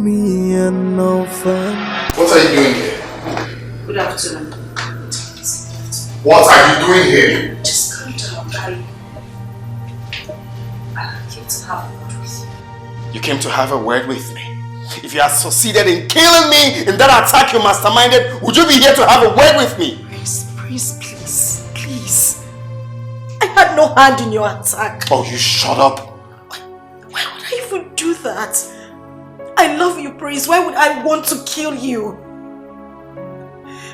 me an offense. What are you doing here? Good afternoon. What are you doing here? Just come down, darling. I came to have a word with you. You came to have a word with me? If you had succeeded in killing me in that attack you masterminded, would you be here to have a word with me? Please, please. I had no hand in your attack. Oh, you shut up. Why would I even do that? I love you, Prince. Why would I want to kill you?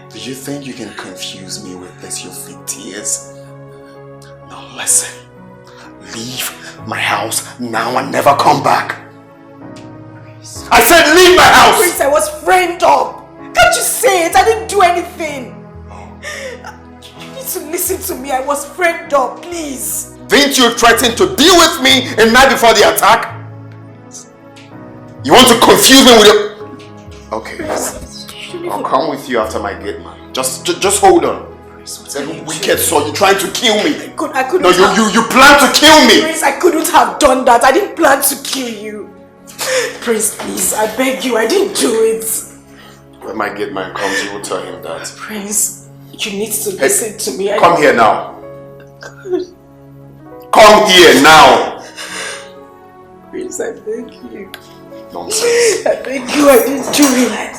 Do you think you can confuse me with this, your fake tears? Now listen. Leave my house now and never come back. I said leave my house! Prince, I was framed up. Can't you say it? I didn't do anything. You need to listen to me. I was framed up, please. Didn't you threaten to deal with me a night before the attack? You want to confuse me with your... Okay, I'll come with you after my gate, man. Just hold on. That wicked soul, you're trying to kill me. I couldn't. No, you plan to kill me. Prince, I couldn't have done that. I didn't plan to kill you. Prince, please, I beg you, I didn't do it. When my gate man comes, you will tell him that. Prince, you need to listen to me. Come here now. Come here now. Prince, I beg you. Nonsense. I beg you, I didn't do it.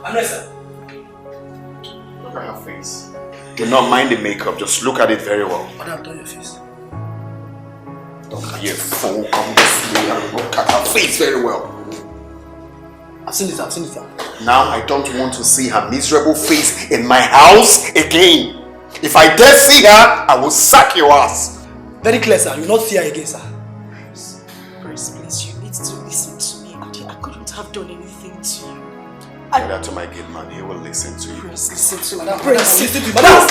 Vanessa. Look at her face. Do not mind the makeup, just look at it very well. Madam, turn your face. Don't be a fool, come this way and look at her face very well. I've seen it. Now I don't want to see her miserable face in my house again. If I dare see her, I will sack your ass. Very clear, sir. You will not see her again, sir. Prince, please, you need to listen to me. I couldn't have done anything to you. Tell that to my gate man, he will listen to you. Prince, listen to me. Madam, Prince, listen to me. Madam.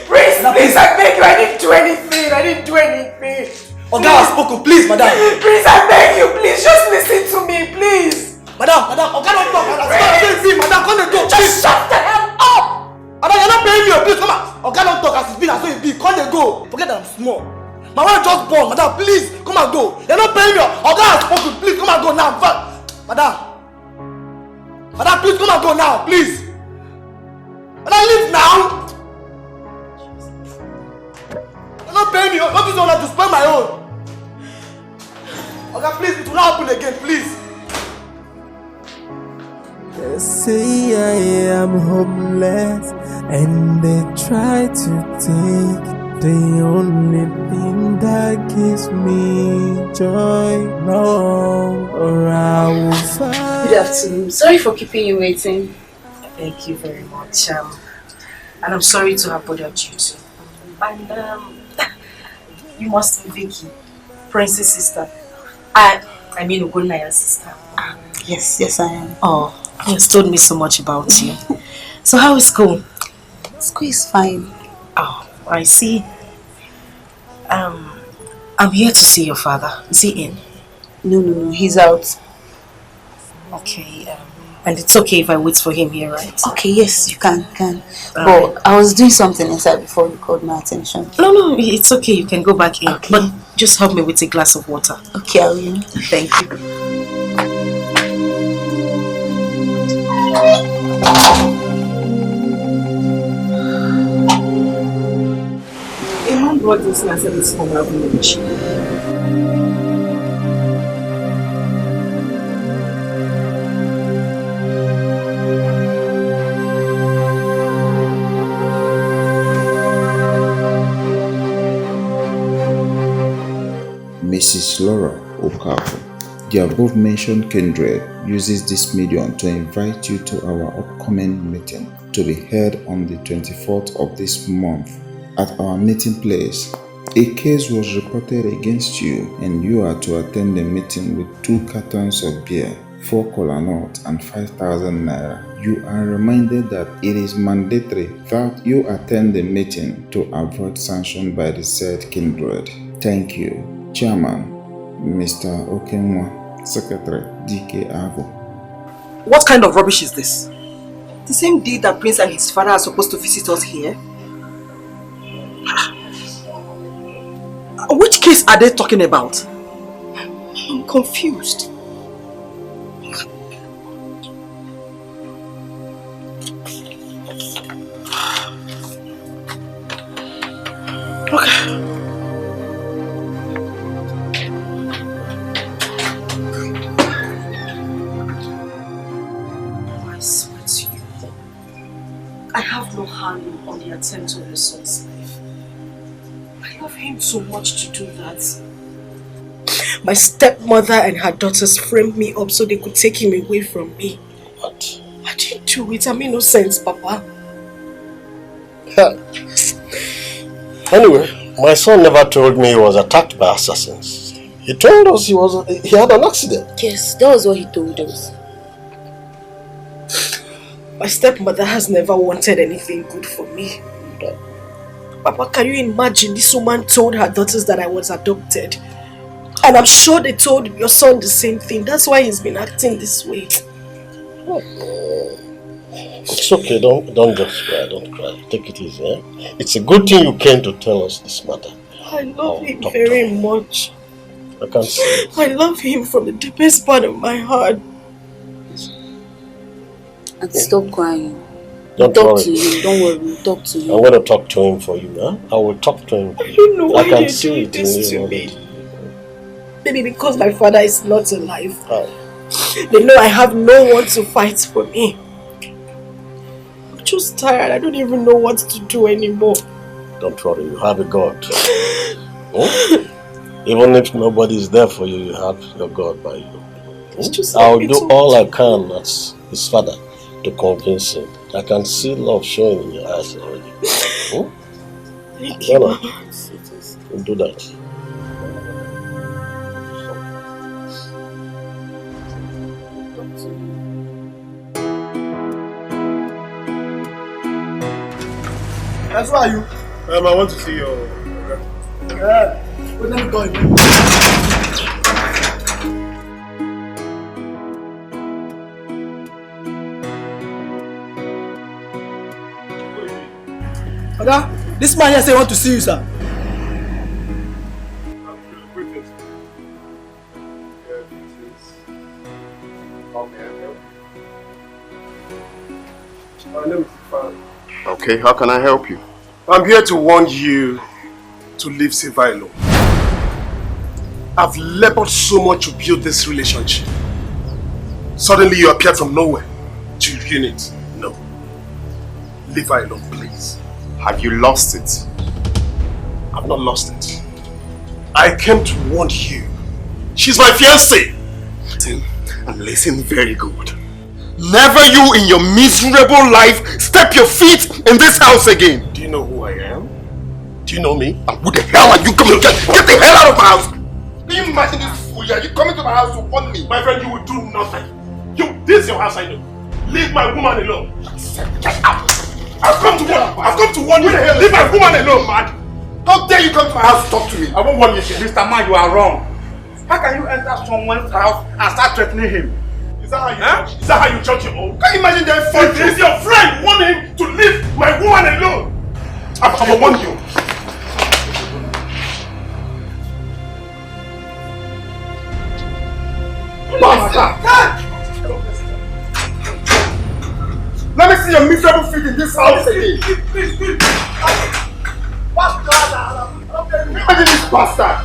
Prince, please, I beg you. I didn't do anything. Oga has spoken, please, madam. Prince, I beg you, please, just listen to me, please. Madam, Oga don't talk, madam. Madam, come and go. Just shut the hell up. Madam, you're not paying me, please, come on. Oga don't talk as it's been, as so it be. Come and go. Forget that I'm small. My wife just born, madam, please, come and go. You're not paying me. Oga has spoken, please, come and go now. Madam, please, come and go now, please. Madam, leave now. You're not paying me. Not this one, I have to spend my own. Okay, please, it will not happen again, please. They say I am homeless, and they try to take the only thing that gives me joy. No, or I will find. Good afternoon. Sorry for keeping you waiting. Thank you very much. And I'm sorry to have bothered you too. And you must be Vicky, Prince's sister. I mean Ugonaya's sister. Yes, I am. Oh, he has told me so much about you. So how is school? School is fine. Oh, I see. I'm here to see your father. Is he in? No, he's out. Okay, and it's okay if I wait for him here, right? Okay, yes, you can. But I was doing something inside before you called my attention. No, it's okay. You can go back in. Okay. But just help me with a glass of water. Okay, I will. Thank you. A man brought this and said it's from our village. Mrs. Laura Okafor, the above-mentioned kindred uses this medium to invite you to our upcoming meeting to be held on the 24th of this month. At our meeting place, a case was reported against you and you are to attend the meeting with 2 cartons of beer, 4 kola nuts and 5,000 naira. You are reminded that it is mandatory that you attend the meeting to avoid sanction by the said kindred. Thank you. Chairman, Mr. Okonkwo, Secretary, Dikeh. What kind of rubbish is this? The same day that Prince and his father are supposed to visit us here? Which case are they talking about? confused. Okay. I swear to you, I have no hand on the attempt of your son's life. I love him so much to do that. My stepmother and her daughters framed me up so they could take him away from me. What? I didn't do it. I mean no sense, Papa. Anyway, my son never told me he was attacked by assassins. He told us he had an accident. Yes, that was what he told us. My stepmother has never wanted anything good for me. Papa, can you imagine this woman told her daughters that I was adopted? And I'm sure they told your son the same thing. That's why he's been acting this way. It's okay, don't just cry, don't cry. Take it easy, eh? It's a good thing you came to tell us this matter. I love him very much. I can't see. I love him from the deepest part of my heart. And stop crying. Don't talk worry. to him, don't worry, we'll talk to him. I'm going to talk to him for you, huh? I will talk to him. I don't know why can you're see doing it this in to you me. Maybe because my father is not alive. How? They know I have no one to fight for me. I'm just tired. I don't even know what to do anymore. Don't worry, you have a God. Oh? Even if nobody is there for you, you have your God by you. It's just I'll like do all I can as his father to convince him. I can see love showing in your eyes already. Thank you. No. We'll do that. That's why you. I want to see your. Yeah. But let me go. Oga, this man here say he want to see you, sir. Okay, how can I help you? I'm here to warn you to leave Silva alone. I've labored so much to build this relationship. Suddenly you appeared from nowhere to ruin it. No. Leave her alone, please. Have you lost it? I've not lost it. I came to warn you. She's my fiancée. And listen very good. Never you in your miserable life step your feet in this house again. Do you know who I am? Do you know me? And who the hell are you coming to get the hell out of my house? Can you imagine this fool? Are you coming to my house to warn me? My friend, you will do nothing. This is your house, I know. Leave my woman alone. Get out! I've come to warn you. Leave my woman alone, man. How dare you come to my house to talk to me? I won't warn you. Mr. Man, you are wrong. How can you enter someone's house and start threatening him? Is that how you judge your own? Can you imagine that phone? If he's your friend, warn him to leave my woman alone. I will warn you. Let me see your miserable feet in this house again. Imagine this bastard.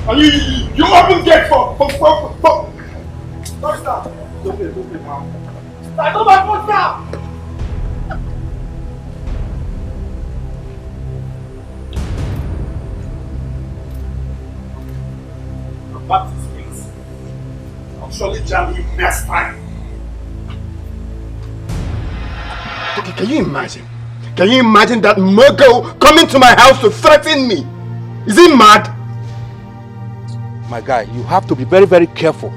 And you open gate for stop. Don't play, man. I don't my phone now. Back to space. I'll surely jam you next time. Okay, can you imagine? Can you imagine that Muggle coming to my house to threaten me? Is he mad? My guy, you have to be very, very careful.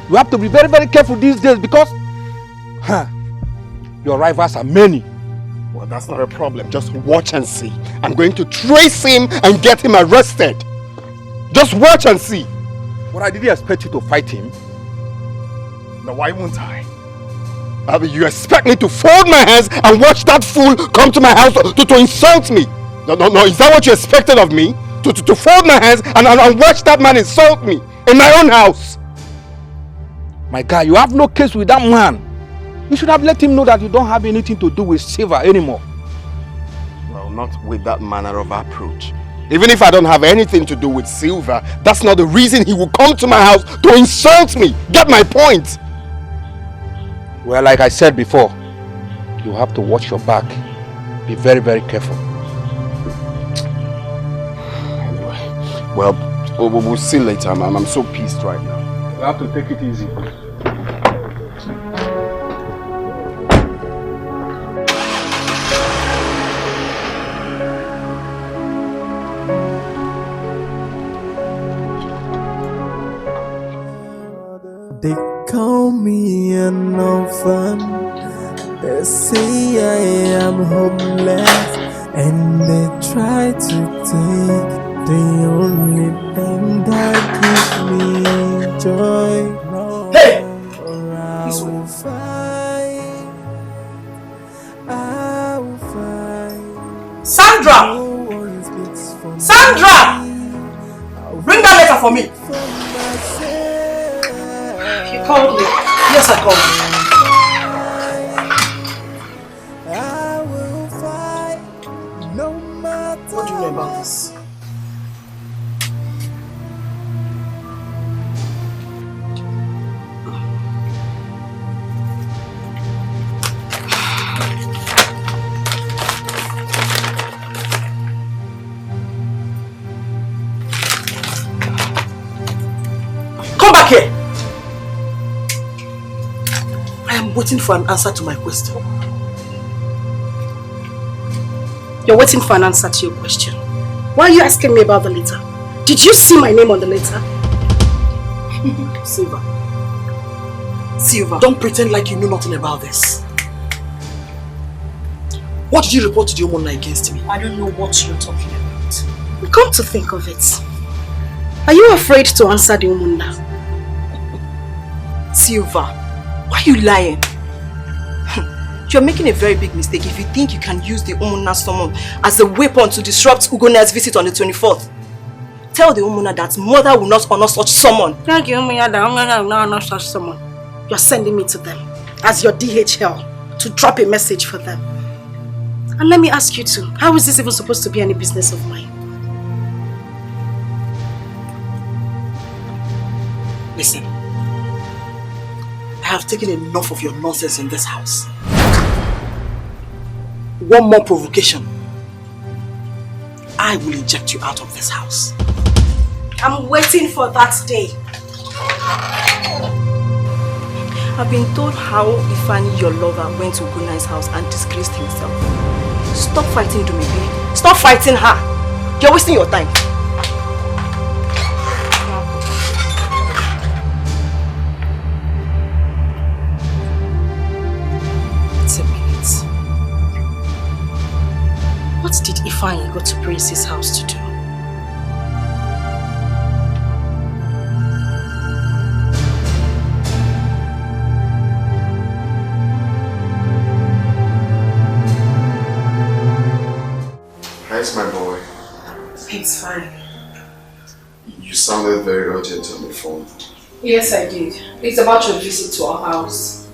You have to be very, very careful these days because your rivals are many. Well, that's not a problem. Just watch and see. I'm going to trace him and get him arrested. Just watch and see. But I didn't expect you to fight him. Now, why won't I? You expect me to fold my hands and watch that fool come to my house to insult me? No. Is that what you expected of me? to fold my hands and watch that man insult me in my own house. My guy, you have no case with that man. You should have let him know that you don't have anything to do with Silver anymore. Well, not with that manner of approach. Even if I don't have anything to do with Silver, that's not the reason he will come to my house to insult me. Get my point? Well, like I said before, you have to watch your back. Be very, very careful. Anyway, well, we'll see later. I'm so pissed right now. You have to take it easy. They call me an orphan. They say I am homeless, and they try to take the only thing that gives me joy. Hey! Sandra! Sandra! Bring that letter for me. You called me. Yes, I called you. What do you know about this? Come back here! I am waiting for an answer to my question. You're waiting for an answer to your question. Why are you asking me about the letter? Did you see my name on the letter? Silver. Silver, don't pretend like you know nothing about this. What did you report to the Omona against me? I don't know what you're talking about. Come to think of it, are you afraid to answer the Omona? Silver, why are you lying? You're making a very big mistake if you think you can use the Omona summon as a weapon to disrupt Ugona's visit on the 24th. Tell the Omona that mother will not honor such summon. Tell the Omona that mother will not honor such summon. You're sending me to them as your DHL to drop a message for them. And let me ask you too, how is this even supposed to be any business of mine? Listen, I have taken enough of your nonsense in this house. One more provocation, I will eject you out of this house. I'm waiting for that day. I've been told how Ifani, your lover, went to Ugona's house and disgraced himself. Stop fighting Dumibi. Stop fighting her. You're wasting your time. It's a minute. What did Ifani go to Prince's house to do? How's my boy? It's fine. You sounded very urgent on the phone. Yes, I did. It's about your visit to our house.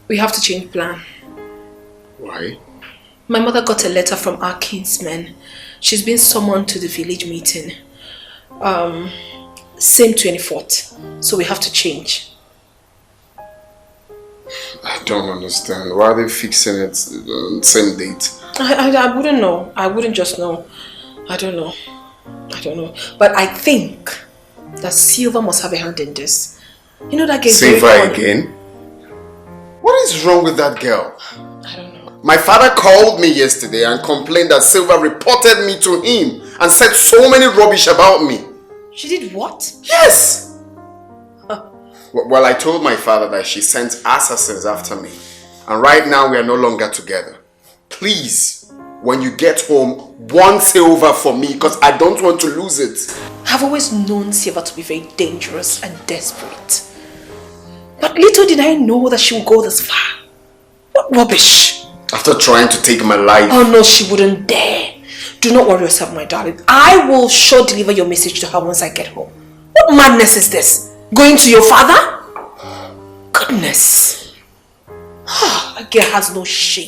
We have to change plan. Why? My mother got a letter from our kinsman. She's been summoned to the village meeting. Same 24th. So we have to change. I don't understand. Why are they fixing it on the same date? I wouldn't know. I wouldn't just know. I don't know. I don't know. But I think that Silver must have a hand in this. You know that girl. Silver again? What is wrong with that girl? I don't know. My father called me yesterday and complained that Silver reported me to him and said so many rubbish about me. She did what? Yes! Well, I told my father that she sent assassins after me. And right now we are no longer together. Please, when you get home, warn Silver for me because I don't want to lose it. I've always known Silver to be very dangerous and desperate. But little did I know that she would go this far. What rubbish! After trying to take my life. Oh no, she wouldn't dare. Do not worry yourself, my darling. I will sure deliver your message to her once I get home. What madness is this? Going to your father? Goodness. A girl has no shame.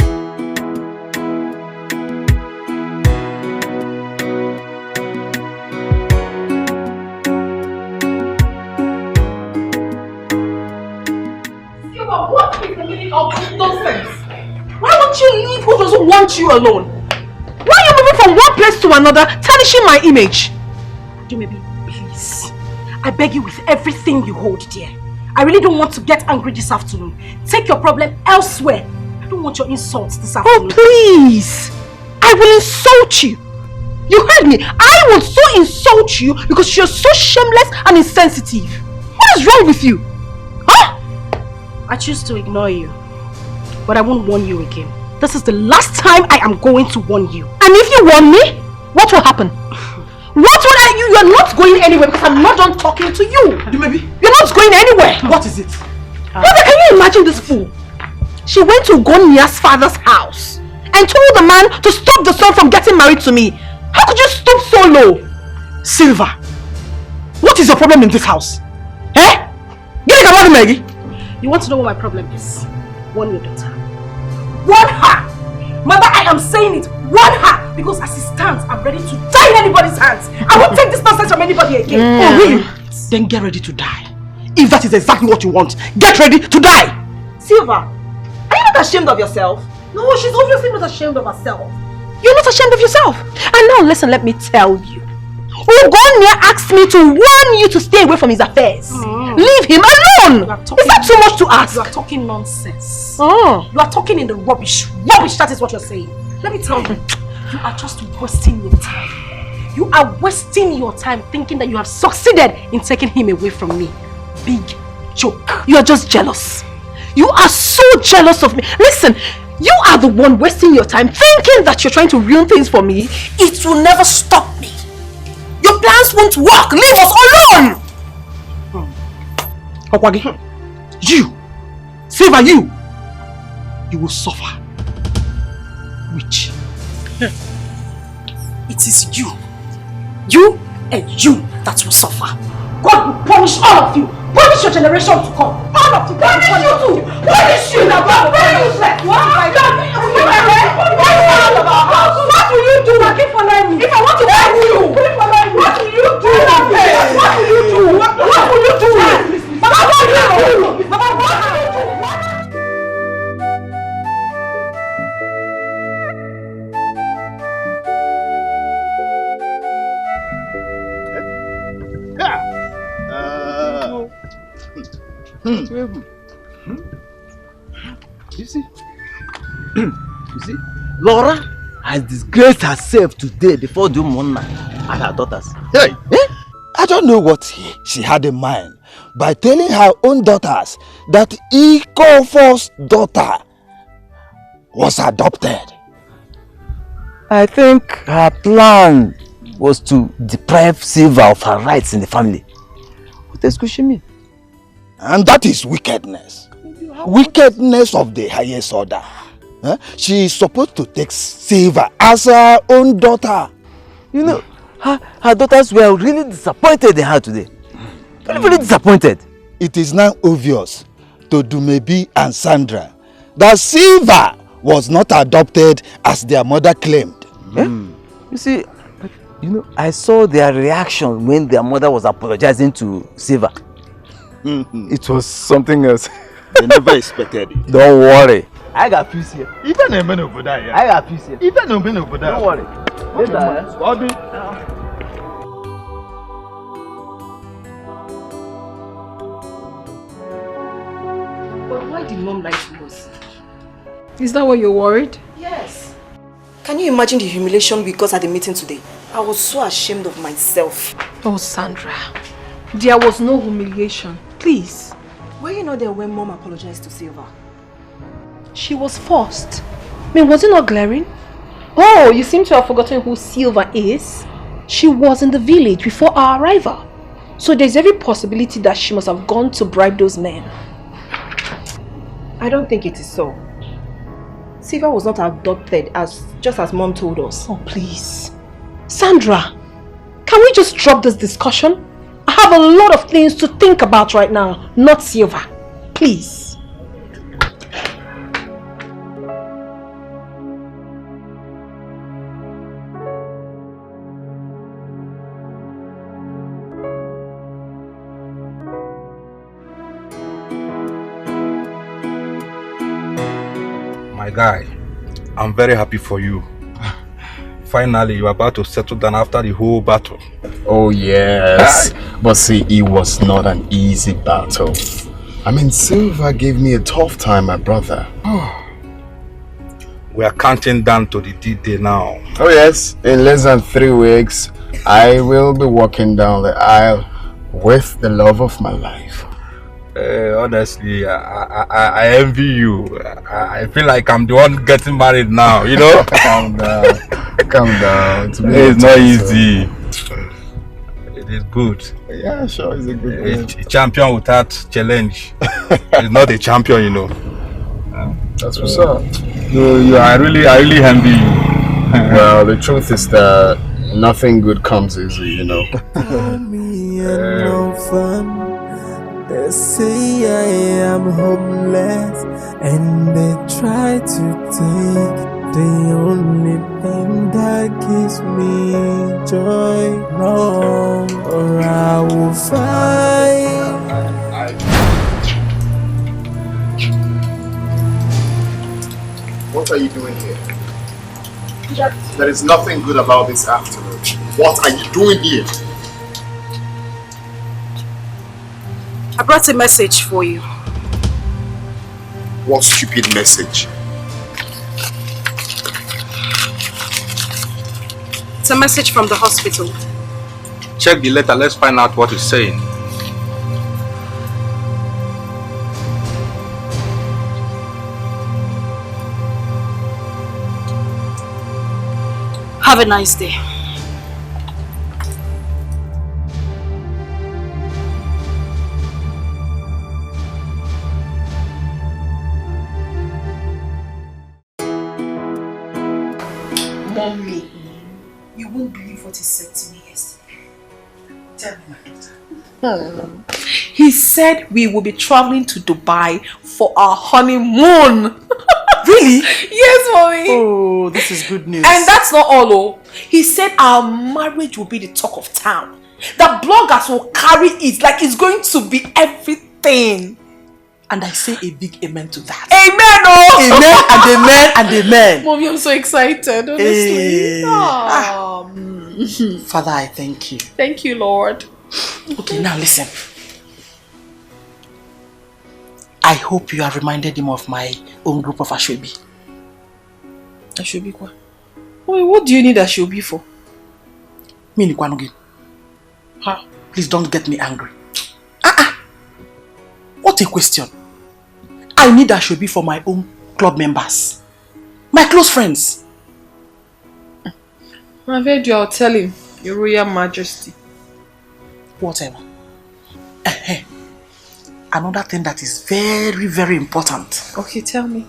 What is the meaning of nonsense? Why won't you leave who doesn't want you alone? Why are you moving from one place to another, tarnishing my image? Maybe, please. I beg you with everything you hold dear. I really don't want to get angry this afternoon. Take your problem elsewhere. I don't want your insults this afternoon. Oh, please! I will insult you. You heard me. I will so insult you because you're so shameless and insensitive. What is wrong with you? Huh? I choose to ignore you. But I won't warn you again. This is the last time I am going to warn you. And if you warn me, what will happen? You are not going anywhere because I'm not done talking to you. You're not going anywhere. What is it? Brother, can you imagine this fool? She went to Gonia's father's house and told the man to stop the son from getting married to me. How could you stoop so low? Silver, what is your problem in this house? Eh? Get it, Maggie. You want to know what my problem is? Warn your daughter. Warn her! Mother, I am saying it. Warn her! Because as it stands, I'm ready to die in anybody's hands. I won't take this nonsense from anybody again. Oh, really? Then get ready to die. If that is exactly what you want, get ready to die! Silver, are you not ashamed of yourself? No, she's obviously not ashamed of herself. You're not ashamed of yourself. And now listen, let me tell you. Ogonia asked me to warn you to stay away from his affairs. Leave him alone! Is that too much to ask? You are talking nonsense. Oh. You are talking in the rubbish. Rubbish, that is what you're saying. Let me tell you, you are just wasting your time. You are wasting your time thinking that you have succeeded in taking him away from me. Big joke. You are just jealous. You are so jealous of me. Listen, you are the one wasting your time thinking that you're trying to ruin things for me. It will never stop me. Your plans won't work. Leave us alone. Okwagi, you, Silver, you will suffer. Which? It is you and you that will suffer. God will punish all of you. Punish your generation to come. All of you. Punish you too. Punish you. Now, very useless. What will you do? If I want to fight you, what will you do? What will you do? What will you do? Mama, what will you do? Mama, what will you do? You see, Laura has disgraced herself today before the woman and her daughters. Hey, I don't know what she had in mind by telling her own daughters that Ikofo's daughter was adopted. I think her plan was to deprive Silver of her rights in the family. What else could she mean? And that is wickedness. Wickedness of the highest order. She is supposed to take Silver as her own daughter. You know, her daughters were really disappointed in her today. Really disappointed. It is now obvious to Dumebi and Sandra that Silver was not adopted as their mother claimed. You see, I saw their reaction when their mother was apologizing to Silver. It was something else. They never expected it. Don't worry. I got peace here. Even a man over there. I got peace here. Even a man over there. Don't worry. Later. But why did Mom lie to us? Is that why you're worried? Yes. Can you imagine the humiliation we got at the meeting today? I was so ashamed of myself. Oh, Sandra. There was no humiliation. Please. Were you not there when Mom apologized to Silver? She was forced. I mean, was it not glaring? Oh, you seem to have forgotten who Silver is. She was in the village before our arrival. So there's every possibility that she must have gone to bribe those men. I don't think it is so. Silver was not adopted just as Mom told us. Oh, please. Sandra, can we just drop this discussion? I have a lot of things to think about right now, not Silver. Please. My guy, I'm very happy for you. Finally, you're about to settle down after the whole battle. Oh yes, but see, it was not an easy battle. I mean, Silver gave me a tough time, my brother. We are counting down to the D-Day now. Oh yes, in less than 3 weeks, I will be walking down the aisle with the love of my life. Honestly, I envy you. I feel like I'm the one getting married now, you know? Calm down. Calm down. It's not easy. It is good. Yeah, sure, it's a good A champion without challenge is not a champion, you know. That's what's up. I really envy you. Well, the truth is that nothing good comes easy, you know. No fun. They say I am hopeless, and they try to take the only thing that gives me joy. No, or I will fight. What are you doing here? There is nothing good about this afternoon. What are you doing here? I brought a message for you. What stupid message? It's a message from the hospital. Check the letter, let's find out what it's saying. Have a nice day. Mommy, you won't believe what he said to me yesterday. Tell me, my daughter. He said we will be traveling to Dubai for our honeymoon. Really? Yes, mommy. Oh, this is good news. And that's not all. Oh. He said our marriage will be the talk of town. The bloggers will carry it like it's going to be everything. And I say a big amen to that. Amen, oh! Amen and amen and amen. Mommy, I'm so excited, honestly. Father, I thank you. Thank you, Lord. Okay, now listen. I hope you have reminded him of my own group of Ashwebi. Ashwebi kwa? What do you need Ashwebi for? Me ni kwanogi. Huh? Please don't get me angry. What a question. I need Ashwebi for my own club members. My close friends. I've heard you, I'll tell him. Your Royal Majesty. Whatever. Another thing that is very, very important. Okay, tell me.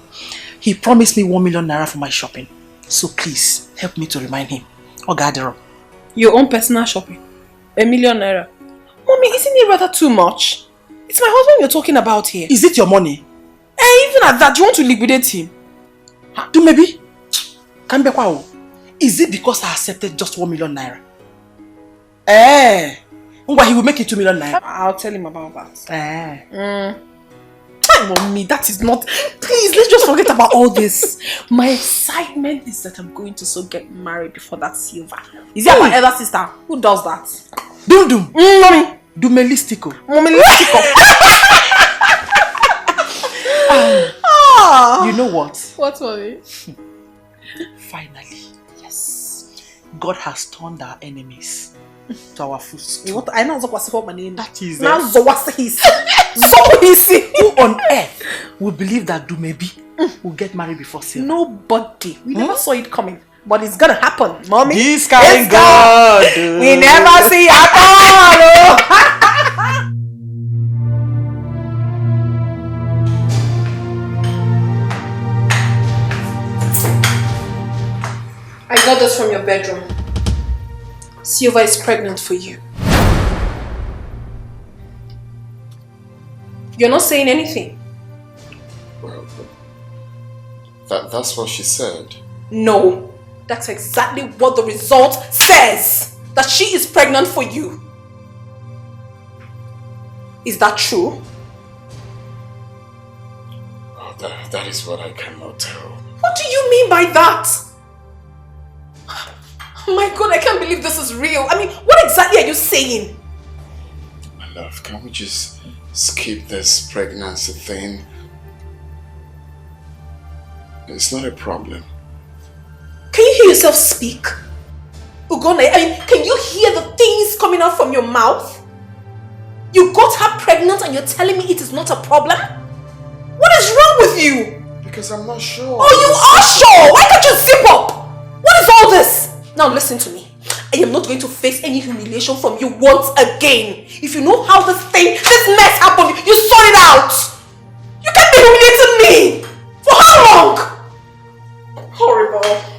He promised me 1 million naira for my shopping. So please, help me to remind him. Ogadero. Your own personal shopping? 1 million naira? Mommy, isn't it rather too much? It's my husband you're talking about here. Is it your money? Even at that, you want to liquidate him? Do maybe? Is it because I accepted just 1 million naira? He will make it 2 million naira. I'll tell him about that. Mommy, that is not... Please, let's just forget about all this. My excitement is that I'm going to so get married before that Silver. Is that my elder sister? Who does that? Dum. Mommy. Dumelistiko. You know what? What, mommy? Finally, yes. God has turned our enemies to our footstool. What? I know what's my name. That is now Zohisi. Who on earth would believe that Dumebi will get married before Silver? Nobody. We never saw it coming. But it's gonna happen, mommy. This kind God. We never see at all. I got this from your bedroom. Silva is pregnant for you. You're not saying anything. Well, that's what she said. No, that's exactly what the result says. That she is pregnant for you. Is that true? Oh, that is what I cannot tell. What do you mean by that? My God, I can't believe this is real. I mean, what exactly are you saying? My love, can we just skip this pregnancy thing? It's not a problem. Can you hear yourself speak? Ugonna, I mean, can you hear the things coming out from your mouth? You got her pregnant and you're telling me it is not a problem? What is wrong with you? Because I'm not sure. Oh, you are sure? Why can't you zip up? What is all this? Now listen to me. I am not going to face any humiliation from you once again. If you know how this mess happened, you sort it out. You can't be humiliating me. For how long? Horrible.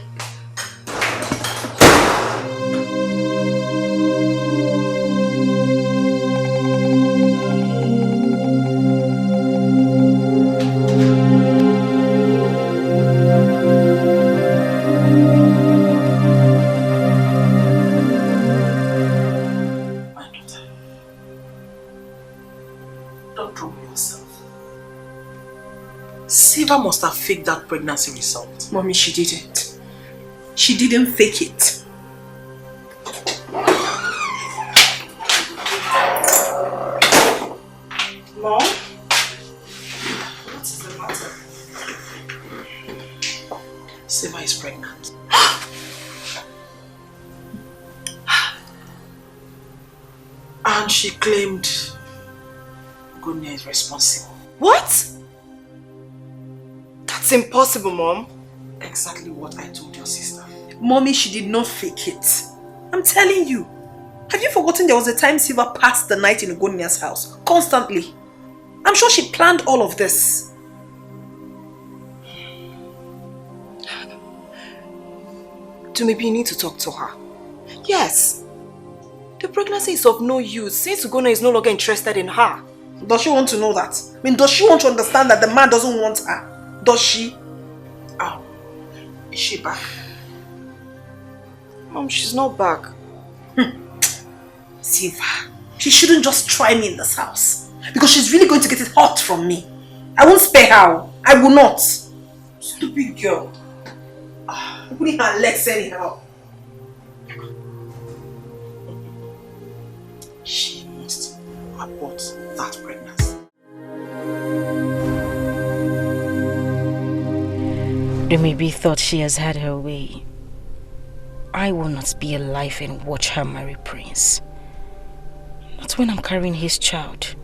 Silva must have faked that pregnancy result. Mommy, she didn't. She didn't fake it. Mom? What is the matter? Silva is pregnant. And she claimed Gunya is responsible. What? That's impossible, Mom. Exactly what I told your sister. Mommy, she did not fake it. I'm telling you. Have you forgotten there was a time Silva passed the night in Ugonia's house? Constantly. I'm sure she planned all of this. Maybe you need to talk to her. Yes. The pregnancy is of no use since Ugona is no longer interested in her. Does she want to know that? I mean, does she want to understand that the man doesn't want her? Does she? Oh, is she back? Mom, she's not back. Silva, she shouldn't just try me in this house. Because she's really going to get it hot from me. I won't spare her. I will not. Stupid girl. Putting her legs anyhow. She must abort that pregnancy. Maybe thought she has had her way. I will not be alive and watch her marry Prince. Not when I'm carrying his child.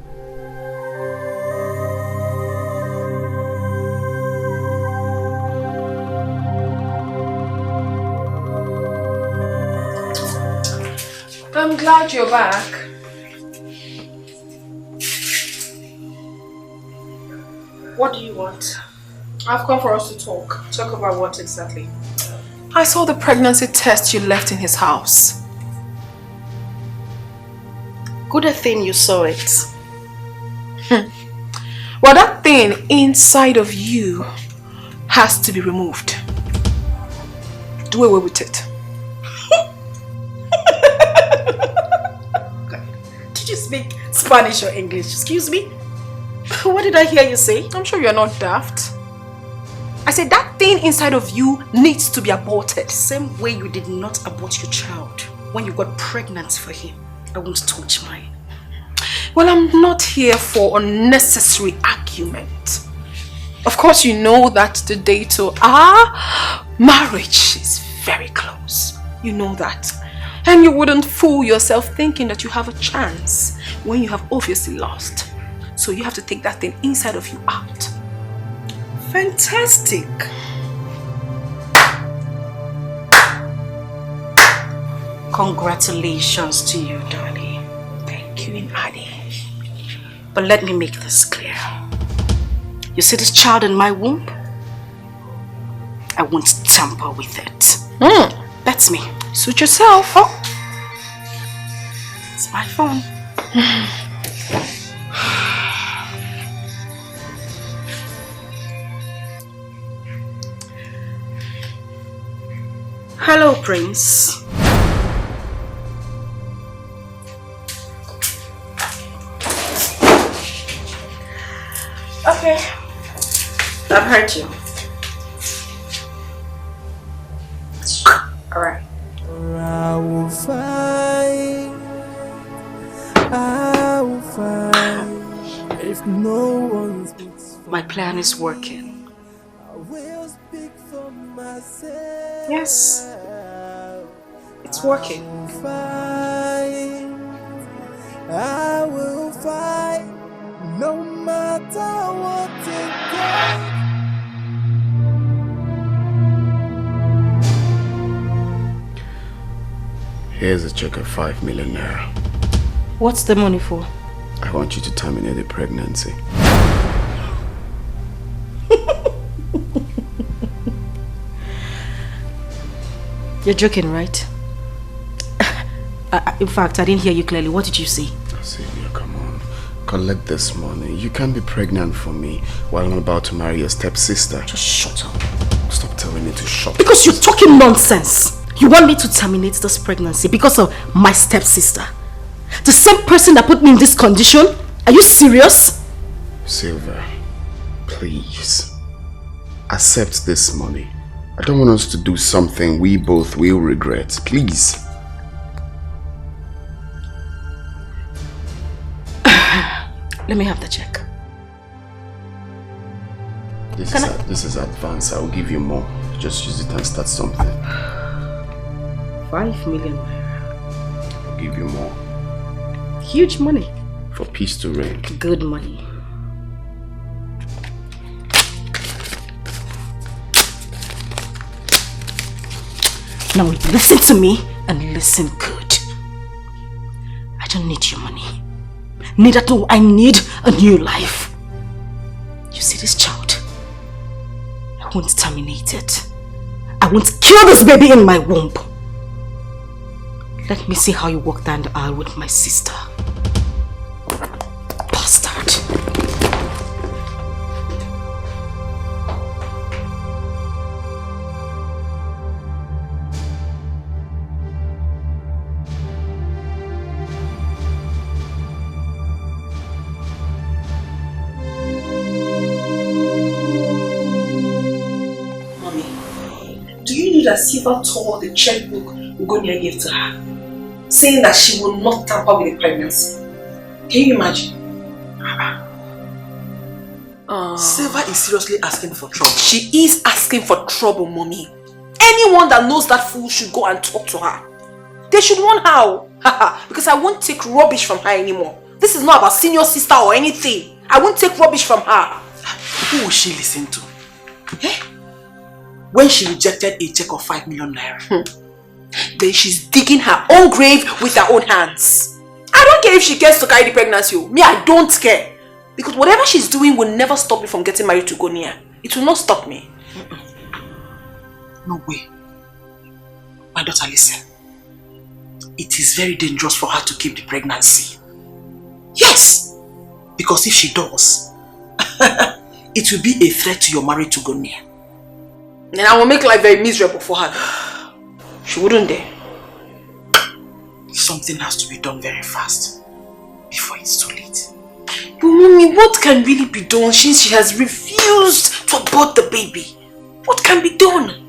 I'm glad you're back. What do you want? I've come for us to talk. Talk about what exactly? I saw the pregnancy test you left in his house. Good thing you saw it. Well, that thing inside of you has to be removed. Do away with it. Did you speak Spanish or English? Excuse me? What did I hear you say? I'm sure you're not daft. I said that thing inside of you needs to be aborted. Same way you did not abort your child when you got pregnant for him. I won't touch mine. Well, I'm not here for unnecessary argument. Of course, you know that the day to our marriage is very close. You know that. And you wouldn't fool yourself thinking that you have a chance when you have obviously lost. So you have to take that thing inside of you out. Fantastic. Congratulations to you, darling. Thank you, Ini. But let me make this clear. You see this child in my womb? I won't tamper with it. That's me. Suit yourself. Oh, It's my phone. Hello, Prince. Okay. I've heard you. Alright. I will fight. I will fight. If no one speaks for my plan is working. I will speak for myself. Yes. It's working. I will fight. No matter what it takes. Here's a check of 5 million naira. What's the money for? I want you to terminate the pregnancy. You're joking, right? In fact, I didn't hear you clearly. What did you say? Sylvia, come on. Collect this money. You can't be pregnant for me while I'm about to marry your stepsister. Just shut up. Stop telling me to shut up. Because you're talking nonsense. You want me to terminate this pregnancy because of my stepsister? The same person that put me in this condition? Are you serious? Sylvia, please. Accept this money. I don't want us to do something we both will regret. Please. Let me have the check. This is advance. I will give you more. Just use it and start something. 5 million. I'll give you more. Huge money. For peace to reign. Good money. Now listen to me and listen good. I don't need your money. Neither do I need a new life. You see this child? I won't terminate it. I won't kill this baby in my womb. Let me see how you walk down the aisle with my sister. Bastard. That Siva tore the checkbook Ugonia gave to her, saying that she will not tamper with the pregnancy. Can you imagine? Siva is seriously asking for trouble. She is asking for trouble, mommy. Anyone that knows that fool should go and talk to her. They should warn her. Because I won't take rubbish from her anymore. This is not about senior sister or anything. I won't take rubbish from her. Who will she listen to? Eh? When she rejected a check of 5 million naira. Then she's digging her own grave with her own hands. I don't care if she cares to carry the pregnancy. Me, I don't care. Because whatever she's doing will never stop me from getting married to Gonia. It will not stop me. No way. My daughter, listen. It is very dangerous for her to keep the pregnancy. Yes! Because if she does, it will be a threat to your marriage to Gonia. Then I will make life very miserable for her. She wouldn't dare. Something has to be done very fast before it's too late. But mommy, what can really be done since she has refused to abort the baby? What can be done?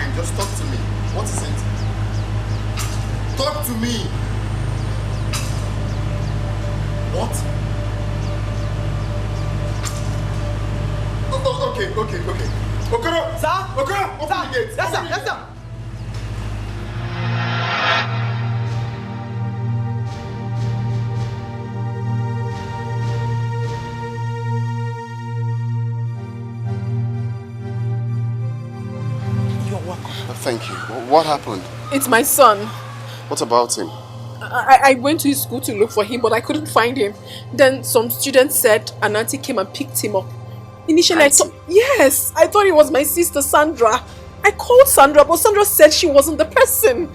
fine. Just talk to me. What is it? Talk to me. What? Oh, okay. Okoro! Sir? Okoro! Open the gate! Yes, sir! Yes, sir! You're welcome. Thank you. What happened? It's my son. What about him? I went to his school to look for him, but I couldn't find him. Then some students said an auntie came and picked him up. Initially, I thought it was my sister Sandra. I called Sandra, but Sandra said she wasn't the person.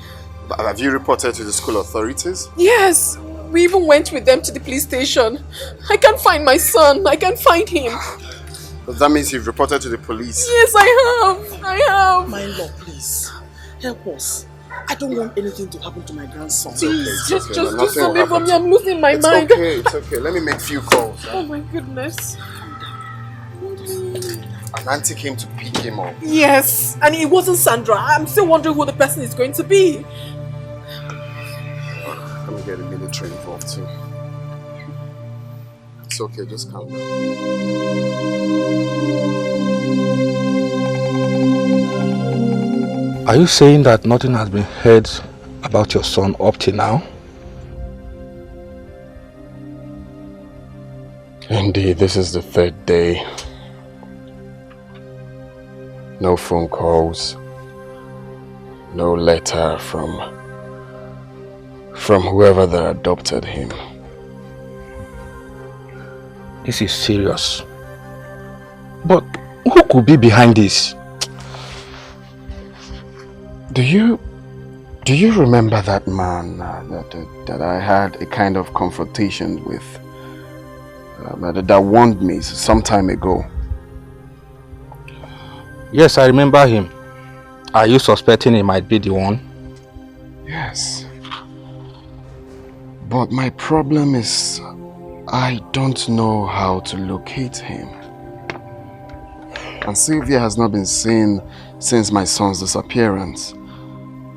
Have you reported to the school authorities? Yes, we even went with them to the police station. I can't find my son. I can't find him. But that means you've reported to the police. Yes, I have. My lord, please help us. I don't want anything to happen to my grandson. Please, just do something for me. I'm losing my mind. It's okay. Let me make few calls. Oh my goodness. An auntie came to pick him up. Yes, and it wasn't Sandra. I'm still wondering who the person is going to be. Let me get the military involved too. It's okay, just calm down. Are you saying that nothing has been heard about your son up till now? Indeed, this is the third day. No phone calls. No letter from whoever that adopted him. This is serious. But who could be behind this? Do you remember that man that I had a kind of confrontation with? That warned me some time ago. Yes, I remember him. Are you suspecting he might be the one? Yes. But my problem is I don't know how to locate him. And Sylvia has not been seen since my son's disappearance.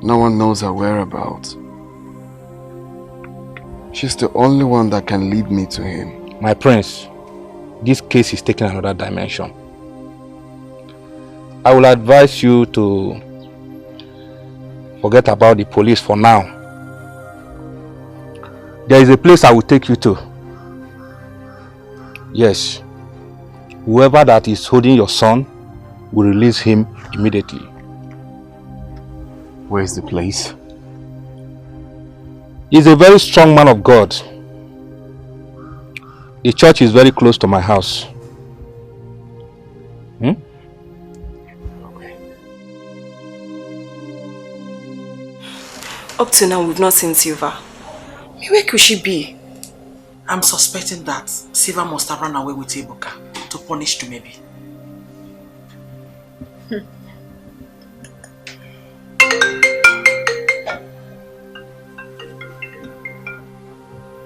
No one knows her whereabouts. She's the only one that can lead me to him. My prince, this case is taking another dimension. I will advise you to forget about the police for now. There is a place I will take you to. Yes. Whoever that is holding your son will release him immediately. Where is the place? He is a very strong man of God. The church is very close to my house. Up to now, we've not seen Silva. Where could she be? I'm suspecting that Silva must have run away with Ebuka to punish Tumebi.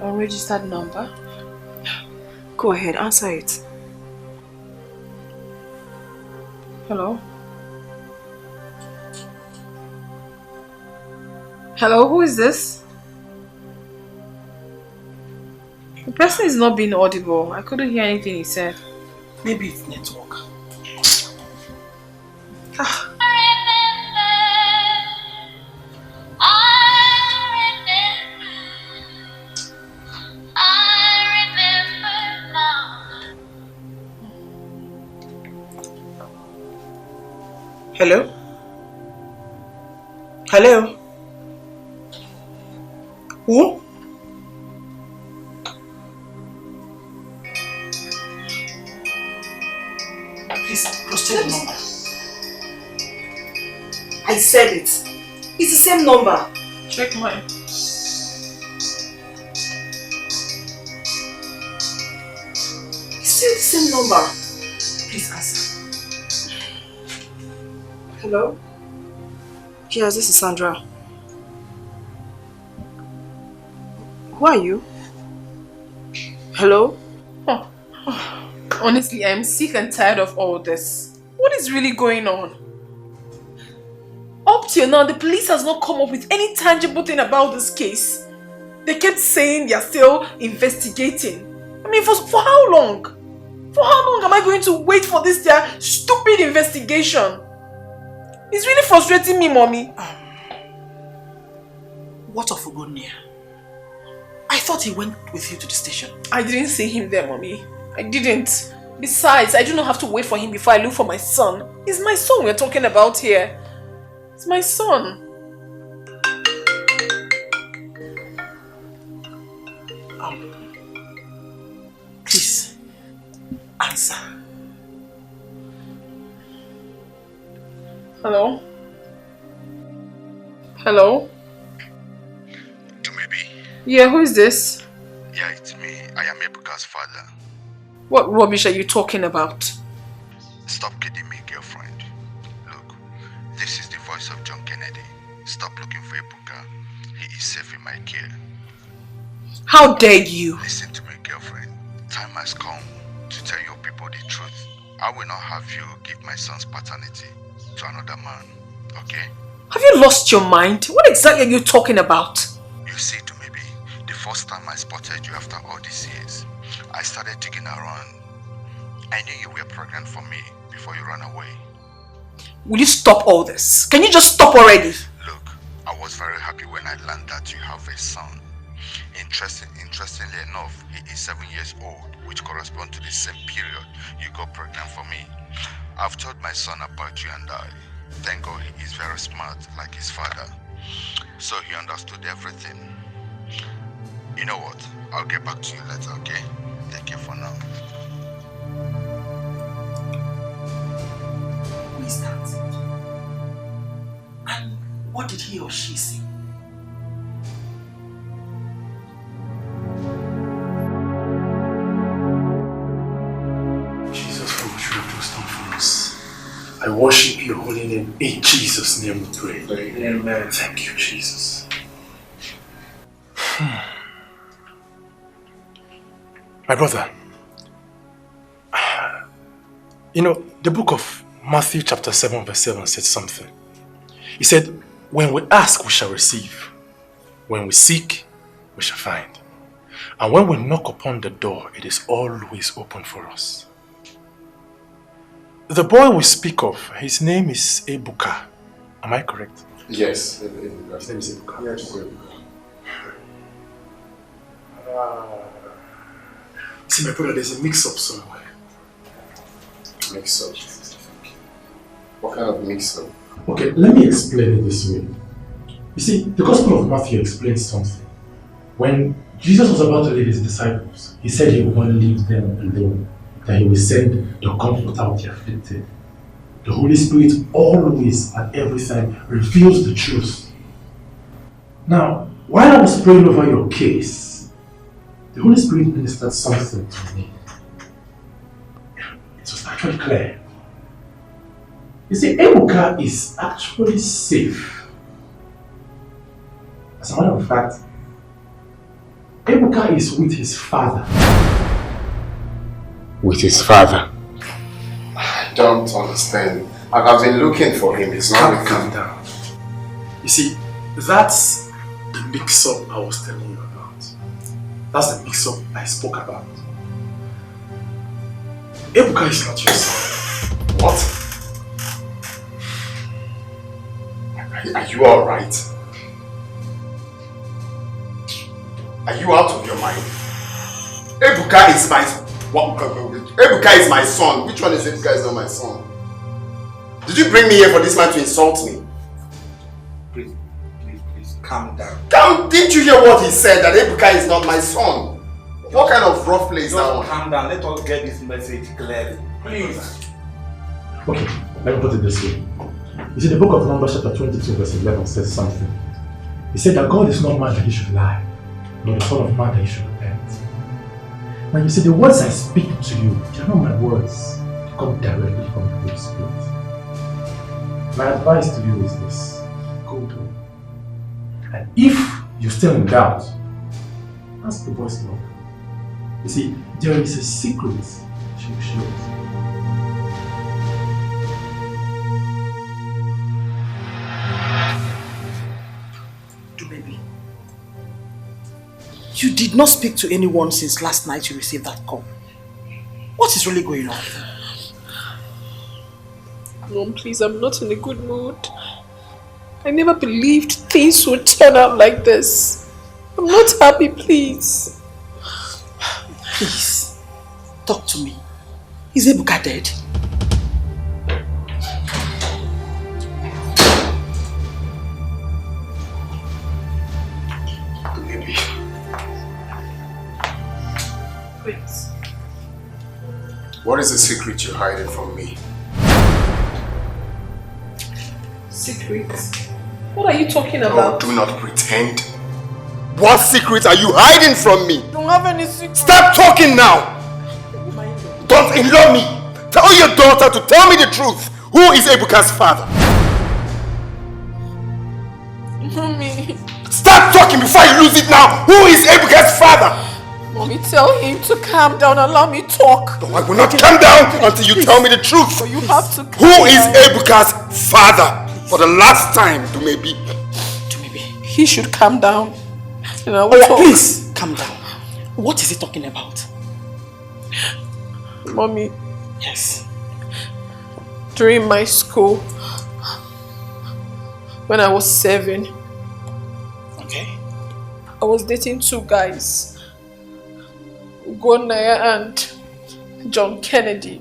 Unregistered number? Go ahead, answer it. Hello? Hello, who is this? The person is not being audible. I couldn't hear anything he said. Maybe it's network. Hello? Hello? Who? Please, cross-check the number. I said it. It's the same number. Check mine. It's still the same number. Please answer. Hello? Yes, this is Sandra. Who are you? Hello? Honestly, I'm sick and tired of all this. What is really going on? till now, the police has not come up with any tangible thing about this case. They kept saying they are still investigating. I mean, for how long? For how long am I going to wait for this their stupid investigation? It's really frustrating me, Mommy. What of Ugonia? I thought he went with you to the station. I didn't see him there, Mommy. I didn't. Besides, I do not have to wait for him before I look for my son. It's my son we're talking about here. It's my son. Please, answer. Hello? Hello? Maybe. Yeah, who is this? Yeah, it's me. I am Ebuka's father. What rubbish are you talking about? Stop kidding me, girlfriend. Look, this is the voice of John Kennedy. Stop looking for Ebuka. He is safe in my care. How dare you? Listen to me, girlfriend. Time has come to tell your people the truth. I will not have you give my son's paternity to another man, okay? Have you lost your mind? What exactly are you talking about? You see, Tumebi, the first time I spotted you after all these years, I started digging around. I knew you were pregnant for me before you ran away. Will you stop all this? Can you just stop already? Look, I was very happy when I learned that you have a son. Interestingly enough, he is 7 years old, which corresponds to the same period you got pregnant for me. I've told my son about you and I. Thank God he is very smart like his father. So he understood everything. You know what? I'll get back to you later, okay? Take care for now. Who is that? And what did he or she say? Jesus, for what you have just done for us. I worship your holy name. In Jesus' name we pray. Amen. Thank you, Jesus. My brother, you know, the book of Matthew chapter 7 verse 7 said something. He said, when we ask, we shall receive. When we seek, we shall find. And when we knock upon the door, it is always open for us. The boy we speak of, his name is Ebuka. Am I correct? Yes. His name is Ebuka. Yes. See, my brother, there's a mix-up somewhere. Mix-up? What kind of mix-up? Okay, let me explain it this way. You see, the Gospel of Matthew explains something. When Jesus was about to leave his disciples, he said he would not leave them alone, that he will send the Comforter of the afflicted. The Holy Spirit always, at every time, reveals the truth. Now, while I was praying over your case, the Holy Spirit ministered something to me. It was actually clear. You see, Ebuka is actually safe. As a matter of fact, Ebuka is with his father. With his father? I don't understand. I've been looking for him. He's not with Calm down. You see, that's the mix-up I was telling you about. That's the mix-up I spoke about. Ebuka is not your son. What? Are you alright? Are you out of your mind? Ebuka is my... What? Ebuka is my son. Which one is Ebuka is not my son? Did you bring me here for this man to insult me? Please, calm down. Didn't you hear what he said? That Ebuka is not my son? What kind of rough play is that one? Calm down. Let us get this message clearly. Please. Okay, let me put it this way. You see, the book of Numbers chapter 22 verse 11 says something. He said that God is not man that he should lie, nor the son of man that he should repent. Now you see, the words I speak to you, they are not my words. They come directly from the Holy Spirit. My advice to you is this. Go home. And if you're still in doubt, ask the boy's mother. You see, there is a secret she will show us. You did not speak to anyone since last night you received that call. What is really going on? Mom, please, I'm not in a good mood. I never believed things would turn out like this. I'm not happy, please. Please, talk to me. Is Ebuka dead? Maybe. Wait. What is the secret you're hiding from me? Secret? What are you talking Oh, about? do not pretend. What secret are you hiding from me? I don't have any secret. Stop talking now! Don't in-law me! Tell your daughter to tell me the truth. Who is Ebuka's father? Mommy. Stop talking before you lose it now! Who is Ebuka's father? Mommy, tell him to calm down and allow me talk. No, I will not calm down until you tell me the truth. But you have to calm Who is down. Ebuka's father? For the last time, to maybe. He should calm down. And I will Oh, talk. please, calm down. What is he talking about? Mommy. Yes. During my school, when I was 7, okay, I was dating 2 guys, Ugonaya and John Kennedy.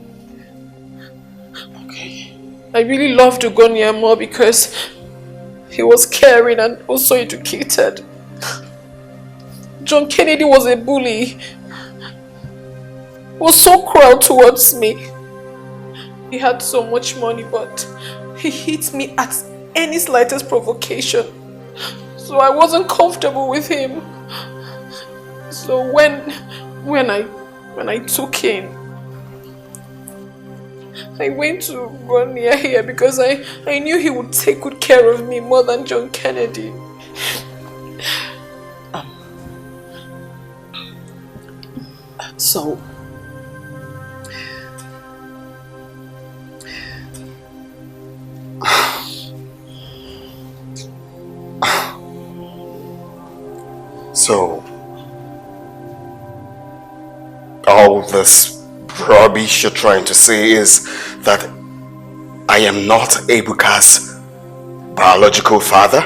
Okay. I really loved Ugonaya more because he was caring and also educated. John Kennedy was a bully. He was so cruel towards me. He had so much money, but he hit me at any slightest provocation. So I wasn't comfortable with him. So when I took in, I went to go near here because I knew he would take good care of me more than John Kennedy. So, all this rubbish you're trying to say is that I am not Ebuka's biological father?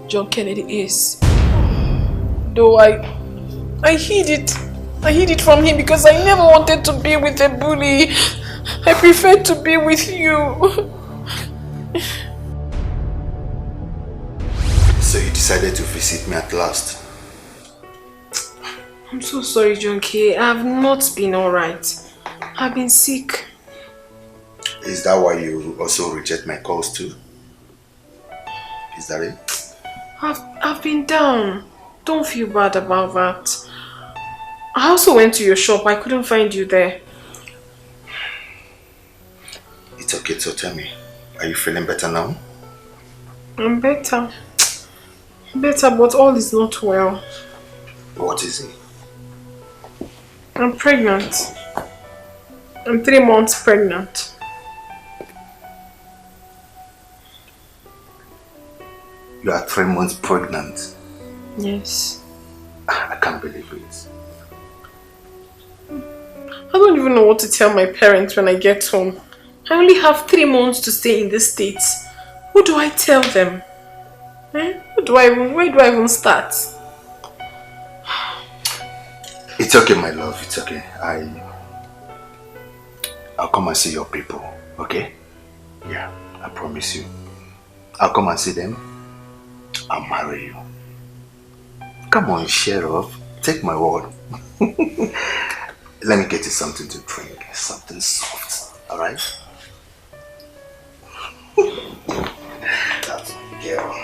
John Kennedy is. Though I hid it from him because I never wanted to be with a bully. I preferred to be with you. So you decided to visit me at last? I'm so sorry, John K. I've not been alright. I've been sick. Is that why you also reject my calls too? Is that it? I've been down. Don't feel bad about that. I also went to your shop. I couldn't find you there. It's okay, so tell me, are you feeling better now? I'm better. Better, but all is not well. What is it? I'm pregnant. I'm 3 months pregnant. You are 3 months pregnant. Yes. I can't believe it. I don't even know what to tell my parents when I get home. I only have 3 months to stay in the States. Who do I tell them? Where do I even start? It's okay, my love, it's okay. I'll come and see your people, okay? Yeah, I promise you. I'll come and see them. I'll marry you. Come on, share off. Take my word. Let me get you something to drink. Something soft, alright? That's my girl.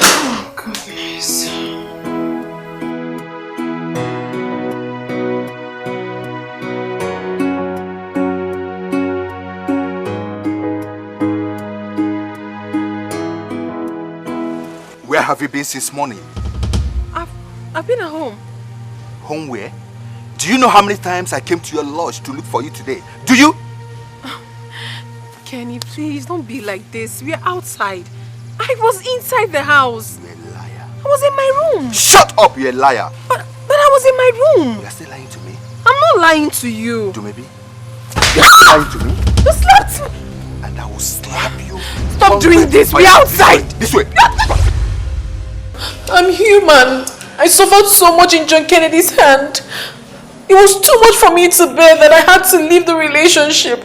Oh, goodness. Where have you been since morning? I've been at home. Home where? Do you know how many times I came to your lodge to look for you today? Do you? Kenny, please don't be like this. We are outside. I was inside the house. You're a liar. I was in my room. Shut up, you're a liar. But I was in my room. You're still lying to me. I'm not lying to you. Do maybe? You're still lying to me. You slapped me. And I will slap you. Stop doing this. We're outside. This way. I'm human. I suffered so much in John Kennedy's hand. It was too much for me to bear that I had to leave the relationship.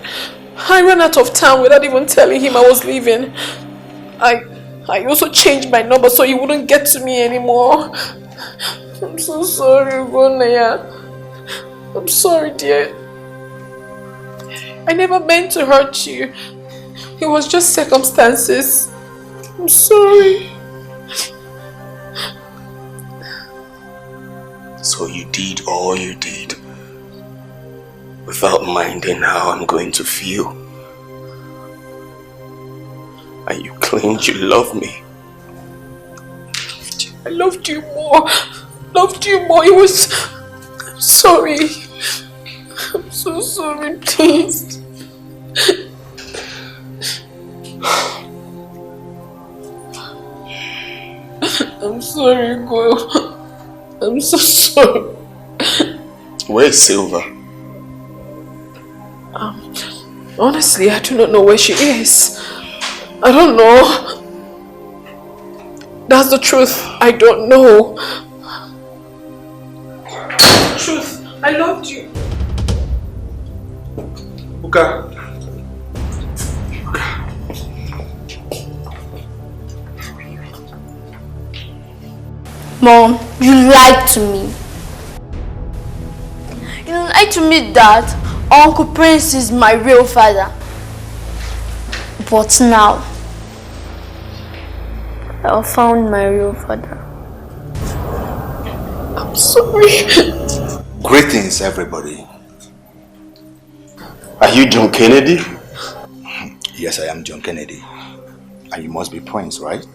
I ran out of town without even telling him I was leaving. I also changed my number so he wouldn't get to me anymore. I'm so sorry, Gonaya. I'm sorry, dear. I never meant to hurt you. It was just circumstances. I'm sorry. So you did all you did without minding how I'm going to feel. And you claimed you love me. I loved you more. Loved you more. It was... I'm sorry. I'm so sorry, please. I'm sorry, girl. I'm so sorry. Where's Silver? Honestly, I do not know where she is. I don't know. That's the truth. I don't know. Truth. I loved you. Okay. Mom, you lied to me. You lied to me that Uncle Prince is my real father. But now, I have found my real father. I'm sorry. Greetings, everybody. Are you John Kennedy? Yes, I am John Kennedy. And you must be Prince, right?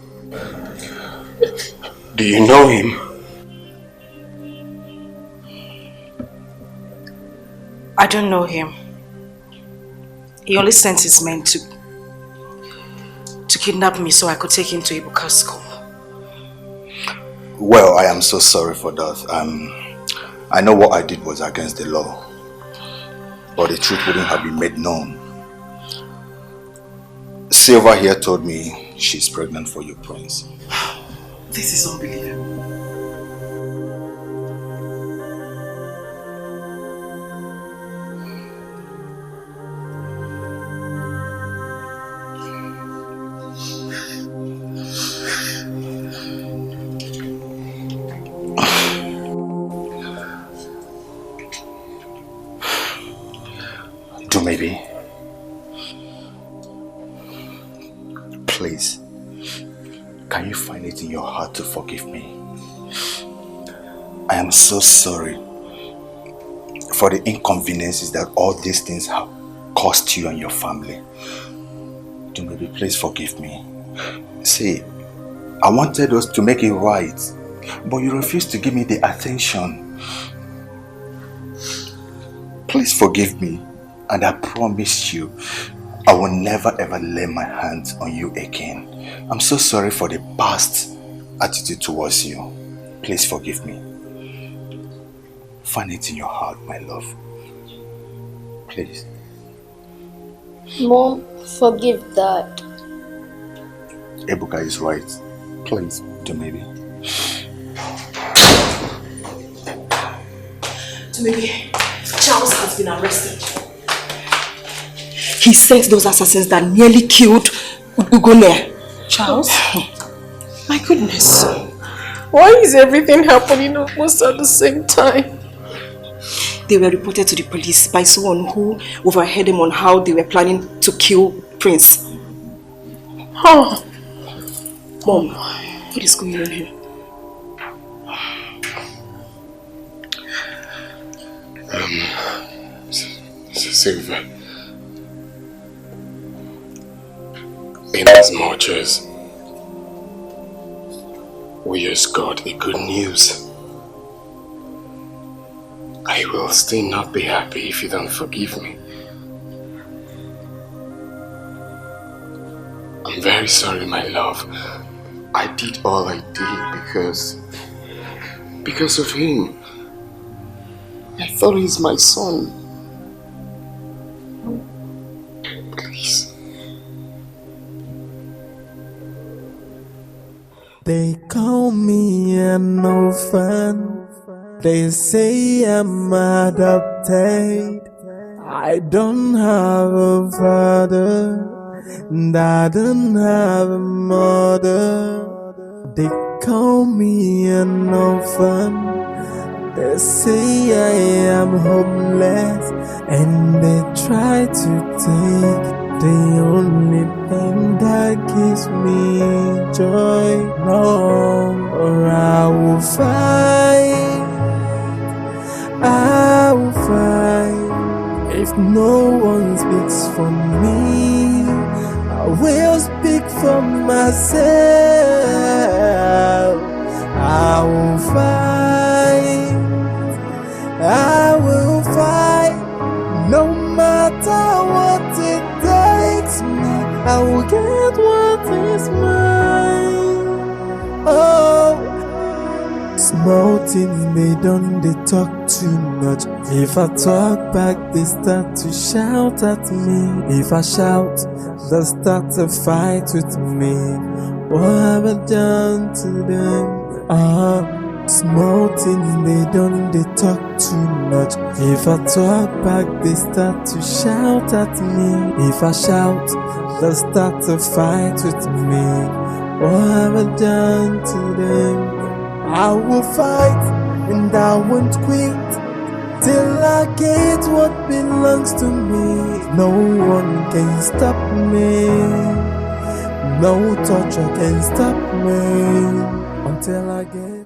Do you know him? I don't know him. He only sent his men to kidnap me so I could take him to Ibuka's school. Well, I am so sorry for that. I know what I did was against the law, but the truth wouldn't have been made known. Silva here told me she's pregnant for you, Prince. This is unbelievable. Maybe. Please, can you find it in your heart to forgive me? I am so sorry for the inconveniences that all these things have cost you and your family. Do maybe please forgive me. See, I wanted us to make it right, but you refused to give me the attention. Please forgive me. And I promise you, I will never ever lay my hands on you again. I'm so sorry for the past attitude towards you. Please forgive me. Find it in your heart, my love. Please. Mom, forgive Dad. Ebuka is right. Please, do maybe. Maybe Charles has been arrested. He sent those assassins that nearly killed Ugone. Charles? My goodness. Why is everything happening almost at the same time? They were reported to the police by someone who overheard them on how they were planning to kill Prince. Oh. Mom, what is going on here? Silver. In as much as we just got the good news, I will still not be happy if you don't forgive me. I'm very sorry, my love. I did all I did because of him. I thought he's my son. Please. They call me an orphan. They say I'm adopted. I don't have a father, and I don't have a mother. They call me an orphan. They say I am homeless, and they try to take the only thing that gives me joy. No, or I will fight. I will fight. If no one speaks for me, I will speak for myself. I will fight. I will fight. No matter what it takes me, I will get what is mine. Oh, small thing they don't, they talk too much. If I talk back, they start to shout at me. If I shout, they start to fight with me. What have I done to them? Small thing they don't, they talk too much. If I talk back, they start to shout at me. If I shout, they start to fight with me. What have I done to them? I will fight and I won't quit till I get what belongs to me. No one can stop me. No torture can stop me until I get